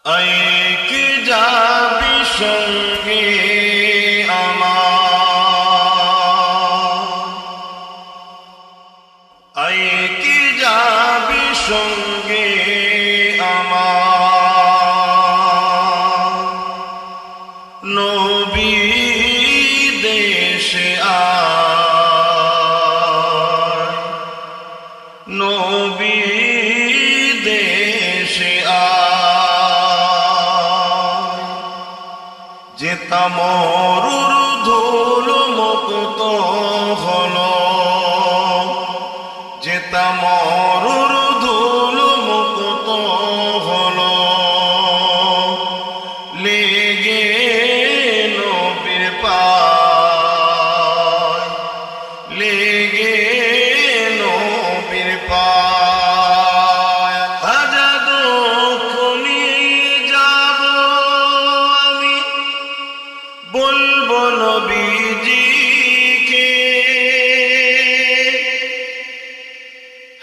আইক যাবি সঙ্গে আমার, আইক যাবি সঙ্গে আমার, নবী দেশে আয়, নবী দেশে আয়, যেতা মরুর ধুল মুক্ত হলো, যেতা মরুর ধুল মুক্ত হলো, লেগে নবীর পায়, লেগে নবীর পায়। হাজার দুঃখ নিয়ে যাব আমি, বলবো নবীজিকে,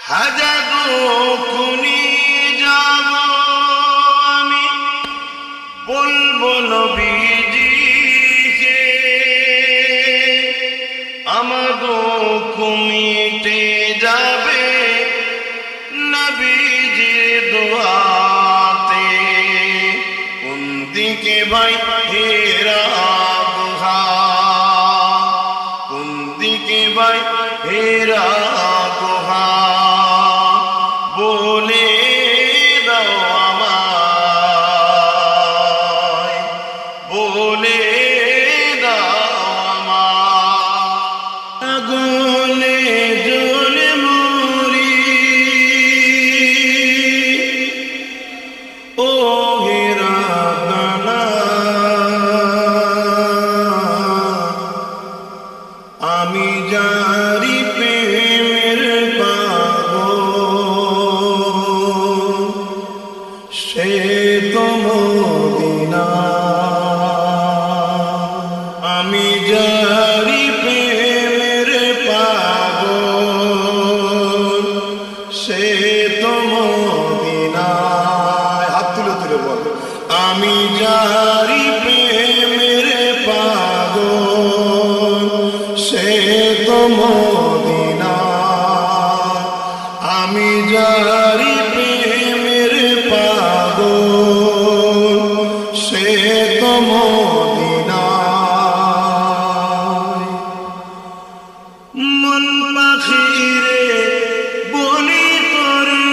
হাজার দুঃখ নিয়ে যাব আমি, বলবো নবীজিকে, আমার দুঃখ মিটে যাবে নবীজির দোয়াতে। কোন দিকে ভাই হেরা গুহা, কোন দিকে ভাই হেরা গুহা, বলে দাও আমায়, বলে দাও আমায়। আগুনে জ্বলে মরি, ও হেরা গানা, আমি জারি প্রেমের পাগল, সে তো মদিনা। আমি জারি প্রেমের পাগল, সে তো মদিনা। হাত তুলে তুলে বল, আমি জারি প্রেমের পাগল, সে তো মদিনা। আমি জারি প্রেমের পাগল, সে তো মদিনা। মন পাখিরে বলি তোরে,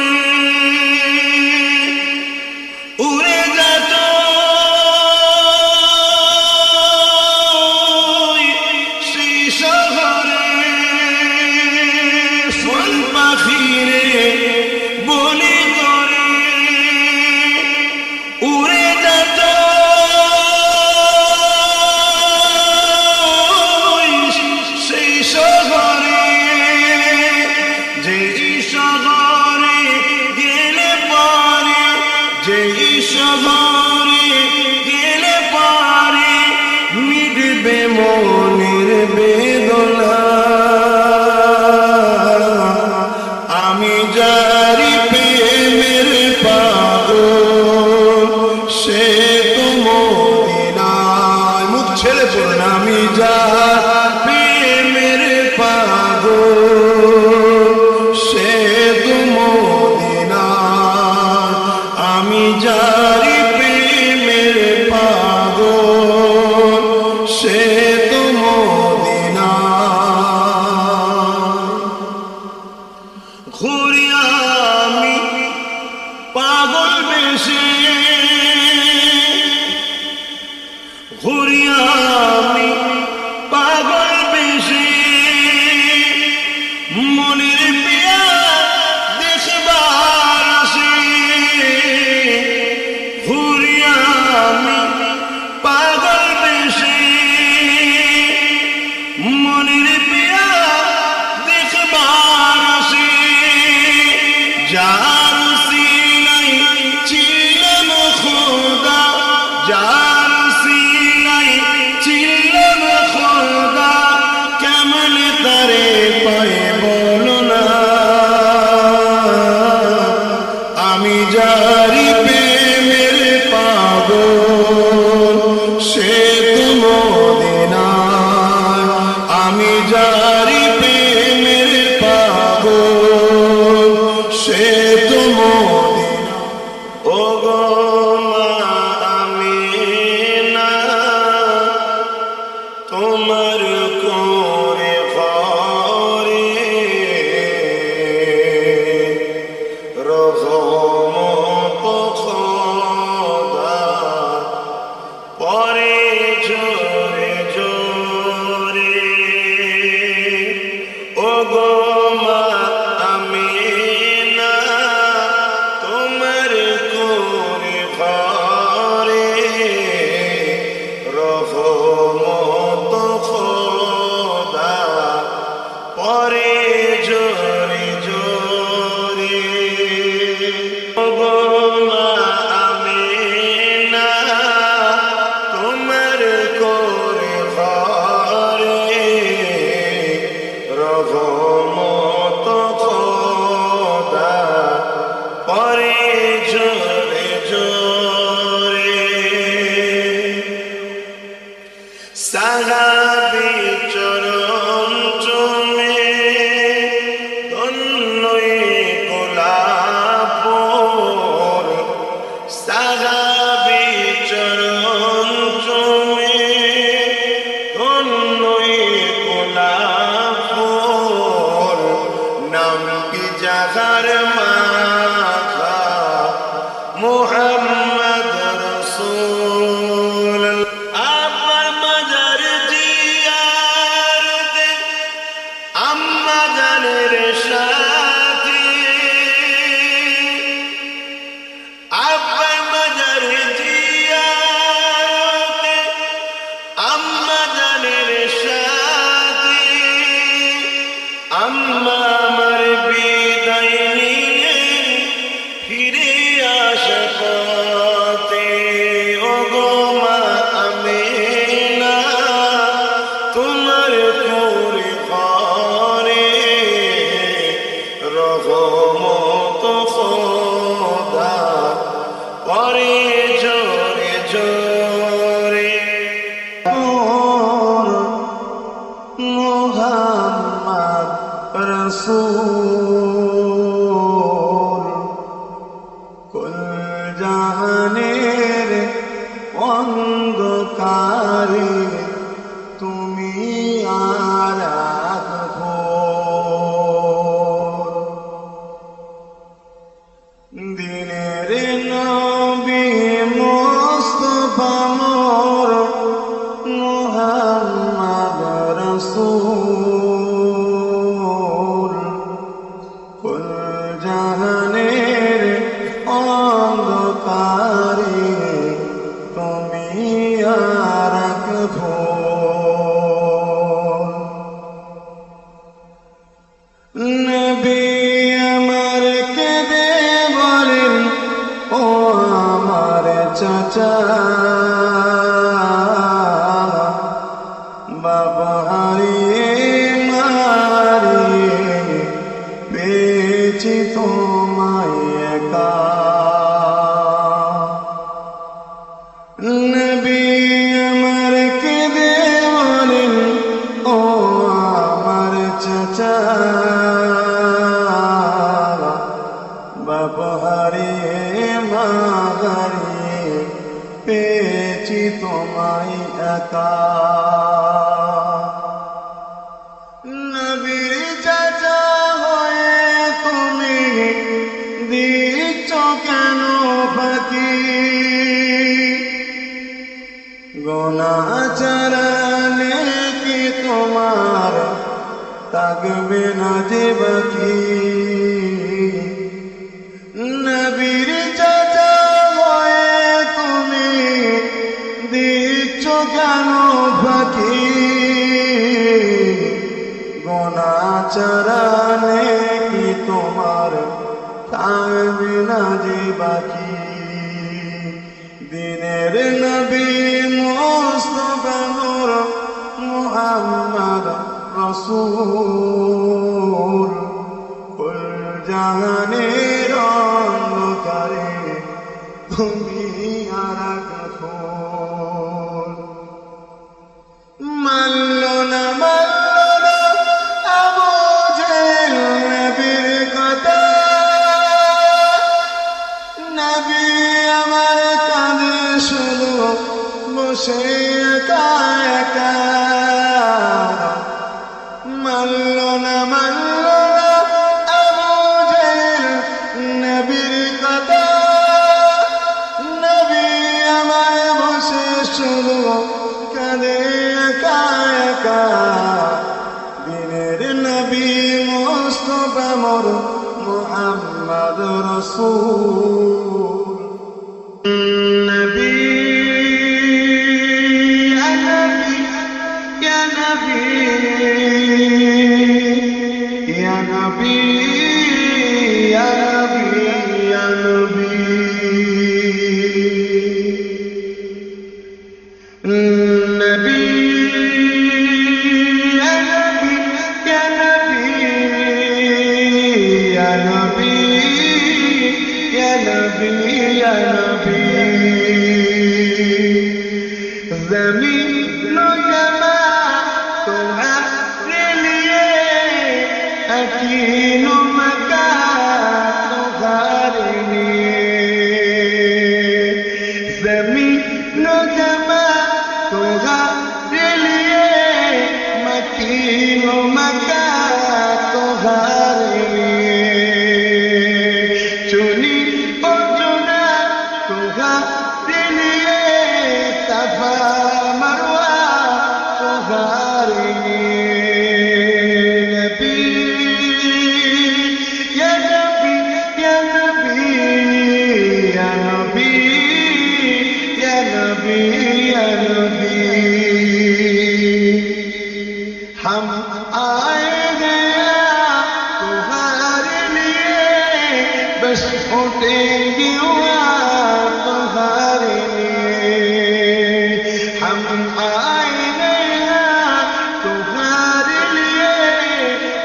উড়ে যাত সেই শহরে। মন পাখিরে বলি তোরে, উড়ে যাত সেই শহরে, যেই শহরে গেলে পারে, যেই শহরে গেলে পারে, মিটবে মনের বেদনা। আমি জারি প্রেমের পাগল, সে তো মদিনায়। মুখ ছেড়ে পড়ুন, আমি জারি প্রেমের পাগল, সে তো মদিনায়। আমি জারি প্রেমের পাগল, সে তো মদিনায়। ঘুরি আমি পাগল বেশে, ঘুরি আমি পাগল বেশে, মনের পিয়া দেখবার আসে। ঘুরি আমি পাগল বেশে, মনের পিয়া দেখবার আসে। যার সিলাই ছিলাম খোদা, যার সিলাই ছিলাম খোদা, কেমন তারে পায়ে বলো না। আমি জারি প্রেমের পা গো মা আমিনা তোমার কোরে ঘরে রহমত খোদা পরে জোরে জোরে ও গো মা আমিনা তোমার কোরে ঘরে রহমত খোদা পরে জোরে জোরে ও গো মা আমিনা তোমার কোরে ঘরে রহমত খোদা পরে জোরে জোরে সাহাবী চরণ চুমে ধন্যই গোলাপর সাহাবী চরণ চুমে ধন্যই গোলাপর নামটি জাগার মাখা মুহাম্মদ রাসূল আপনার মাজার জিয়ারতে আম্মা জানের সাথে আপনার মাজার জিয়ারতে আম্মা জানের সাথে আম্মা আমার বিদায় নিলেন ফিরে আসা পথে ও গো মা আমিনা তোমার কোরে ঘরে রহমত খোদা পরে জোরে জোরে মুহাম্মদ রাসূল কুল জাহানের অন্ধকারে তুমি আরাক ভোর দিনের নবী মুস্তাফা মোর মুহাম্মদ রাসূল কুল জাহানের অন্ধকারে তুমি আরাক ভোর নবী আমার কেঁদে বলেন ও আমার চাচা বাবা হারিয়ে মারিয়ে পেয়েছি তোমায় একা নবী আমার কেঁদে বলেন ও আমার চাচা বাবা হারিয়ে মা হারিয়ে পেয়েছি তোমায় একা নবীর চাচা হয়ে তুমি দিচ্ছ কেন ফাঁকি গোনাচারালে কি তোমার থাকবে না যে বাকি নবীর চাচা হয়ে তুমি দিচ্ছ কেন ফাঁকি গোনাচারালে কি তোমার থাকবে না যে বাকি দিনের নবী মুস্তাফা নূর মুহাম্মদ রাসূল কুল জাহানের অন্ধকারে তুমি আরাক ভোর মানল না আবু জেহেল নবীর কথা নবী শুধু বসে একা একা মানল না আবু জেহেল নবীর কথা নবী আমায় বসে শুধু কাঁদে একা একা দিনের নবী মুস্তাফা মোর মুহাম্মদ রাসূল নবী ইয়া নবী ইয়া নবী ইয়া নবী ইয়া নবী নবী ইয়া নবী ইয়া নবী ইয়া নবী ইয়া নবী زمین و زمان تمہارے لیے اکین و مکان تمہارے لیے زمین و زمان تمہارے لیے مکین و مکان تمہارے لیے چنی و چنا تمہارے لیے صفا مروہ تمہارے نبی یا نبی یا نبی یا نبی یا نبی یا نبی ہم آئے گیا تمہارے لیے بس اٹھیں گے تمہارے ہم آئے گیا تمہارے لیے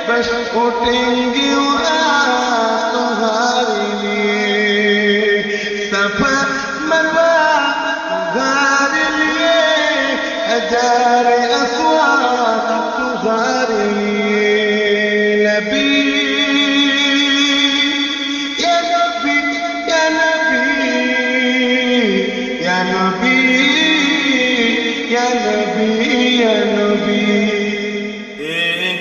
بس اٹھیں گے تمہارے لیے صفا مروہ تمہارے لیے ہزار اسوار تمہارے لیے نبی یا نبی یا نبی یا نبی یا نبی یا نبی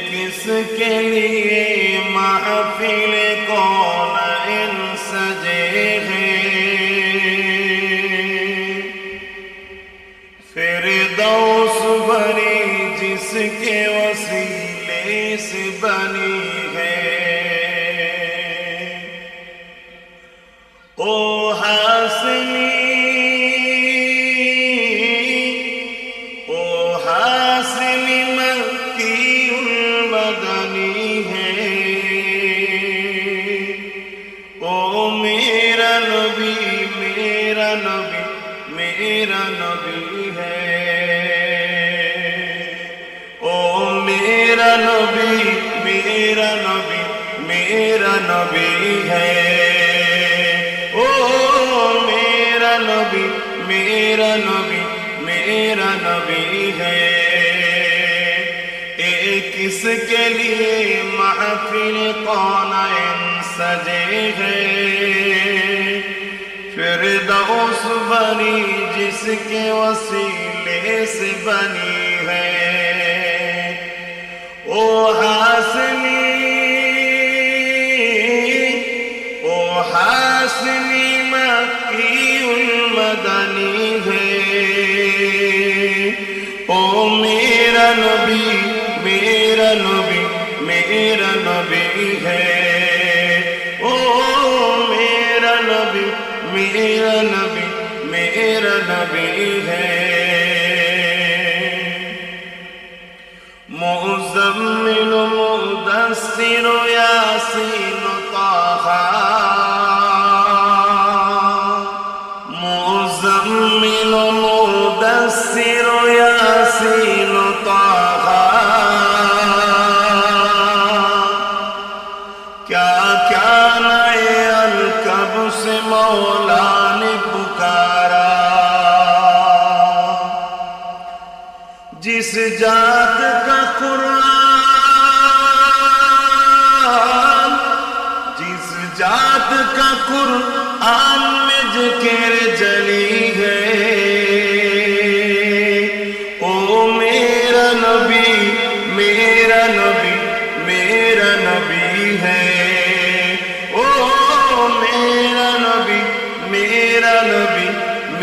کس کے لیے محفل کون ان سجے ہیں فردوس بنی جس کے وسیلے سے بنی ہے او حاسنی میرا نبی ہے او میرا نبی میرا نبی میرا نبی ہے او میرا نبی میرا نبی میرا نبی ہے کس کے لیے محفل قونین سجے ہیں فردوس بنی جس کے وسیلے سے بنی ہے او حاسنی مکی المدنی ہے او میرا نبی میرا نبی میرا نبی ہے او میرا نبی میرا نبی میرا نبی ہے مزمل مدثر یاسین طہ مزمل مدثر یاسین طہ کیا کیا نئے الکب سے مولا نے پکارا جس ذات کا قرآن جس ذات کا قرآن میں ذکر جلی ہے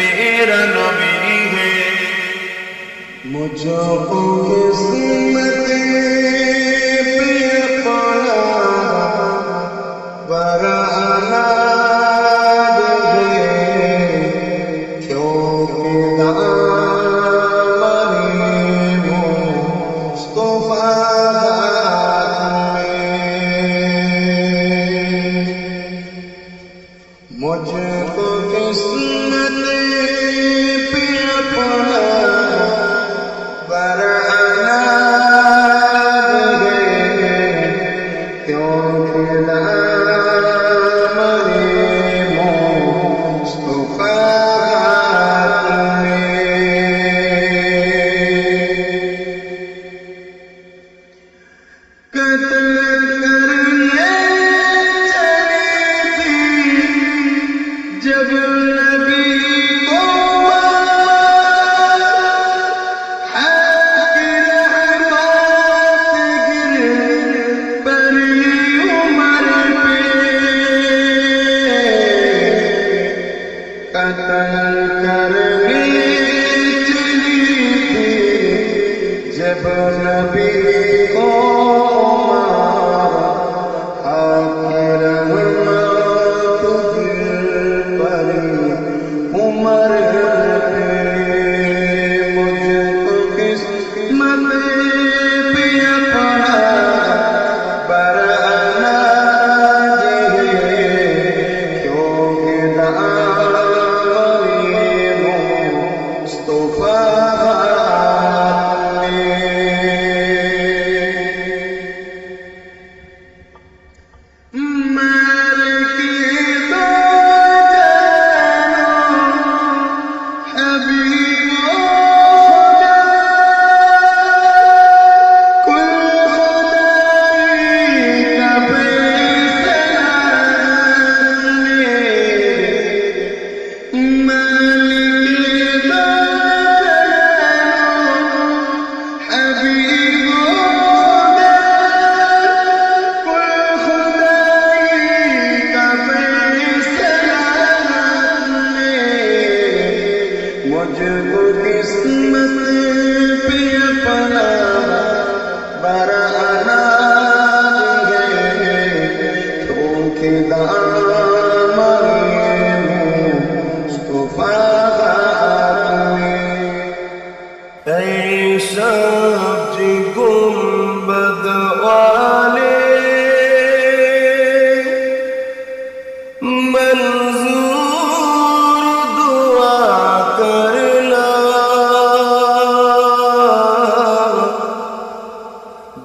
میرا نبی ہے مجھ کو قسمت پہ اپنا برانا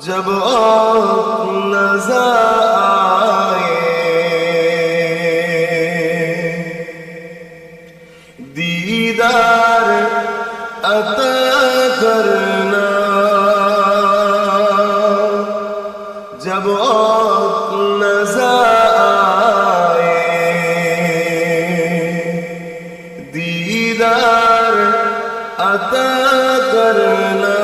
جب آپ نظر آئے دیدار عطا کرنا جب آپ نظر آئے دیدار عطا کرنا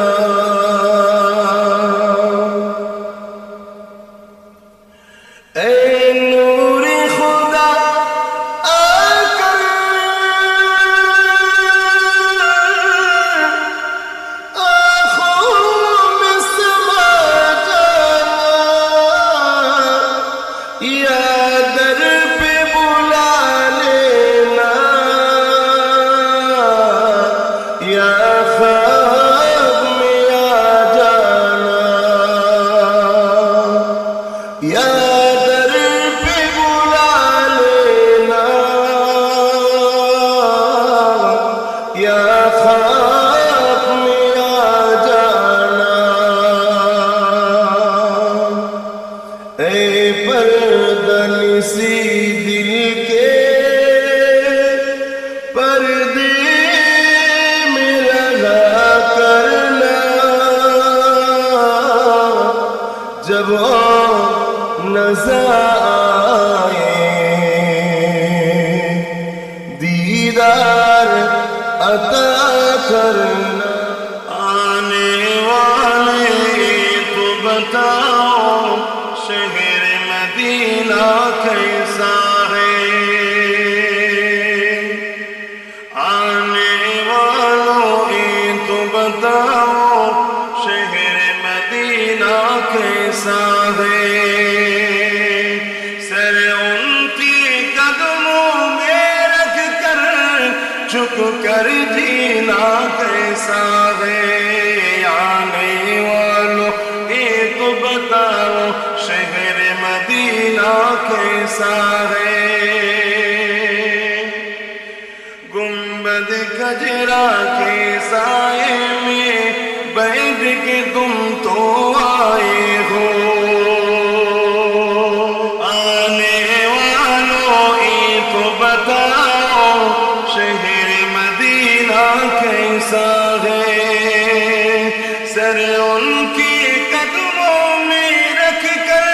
جب نظر آئے دیدار عطا کرنا آنے والے کو بتاؤ شہر مدینہ کیسا ہے آنے والوں یہ تو بتاؤ شہر مدینہ کیسا ہے، سر ان کی قدموں میں رکھ کر جھک کر جینا کیسا ہے، آنے والوں یہ تو بتاؤ شہر مدینہ کیسا ہے، گنبد خجرا کے سائے میں بیٹھ کے تم تو آئے ہو، آنے والوں یہ تو بتاؤ شہر مدینہ کیسا ہے، سر ان کی قدموں میں رکھ کر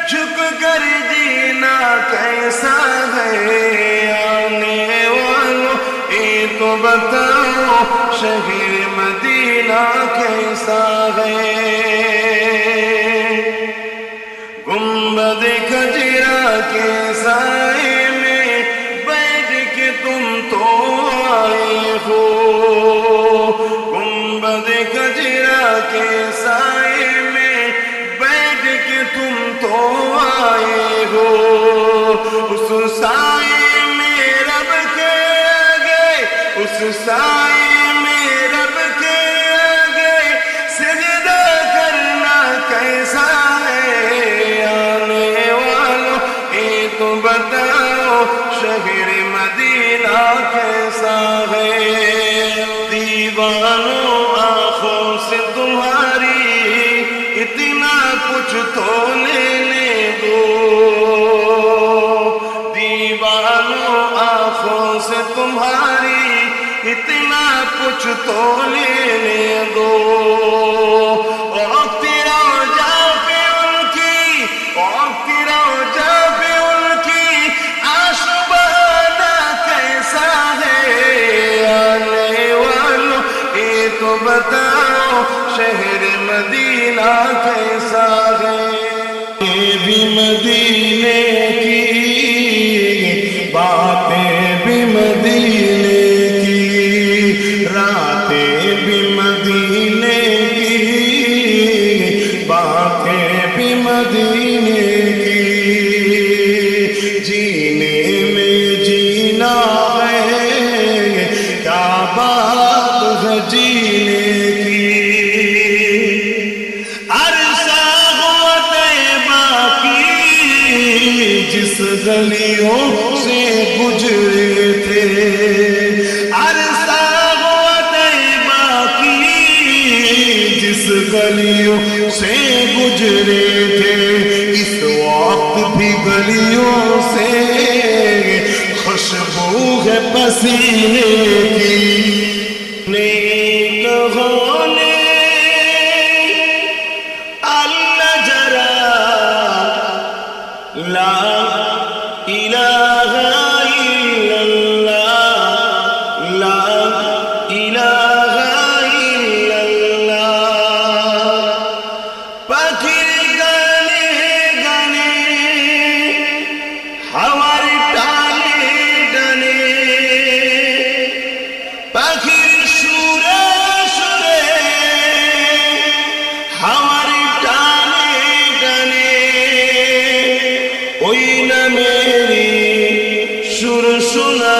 جھک کر جینا کیسا ہے، آنے والوں یہ تو بتاؤ شہر مدینہ کیسا ہے، گنبد خجرا کے سائے میں بیٹھ کے تم تو آئے ہو، گنبد خجرا کے سائے میں بیٹھ کے تم تو آئے ہو، اس سائے میں رب کے آگے، اس سائے میں رب کے آگے سجدہ کرنا کیسا ہے، آنے والوں یہ تو بتاؤ شہر مدینہ کیسا ہے، دیوانوں آنکھوں سے تمہاری اتنا کچھ تو لینے دو، دیوانوں آنکھوں سے تمہاری اتنا کچھ تو لینے دو، وقت روجا پہ ان کی، وقت روجا پہ ان کی آنسو بہانا کیسا ہے، آنے والوں یہ تو بتاؤ شہر مدینہ کیسا ہے، یہ بھی مدینے کی باتیں بھی مدینے کی، راتیں بھی مدینے کی، باتیں بھی مدینے کی، جینے میں جینا ہے کیا بات ہے جینے کی، عرصہ ہوا طیبہ کی جس گلیوں سے گزرے تھے، عرصہ ہوا طیبہ کی جس گلیوں سے گزرے تھے، اس وقت بھی گلیوں سے خوشبو ہے پسینے کی، نیک ہونے اللہ جرا لا الہ الا اللہ، لا الہ الا اللہ، پکھر گانے گانے ہمارے ٹالے ڈنے، پکھر سورے سورے ہمارے ٹالے ڈنے، کوئی نہ میری سر سنا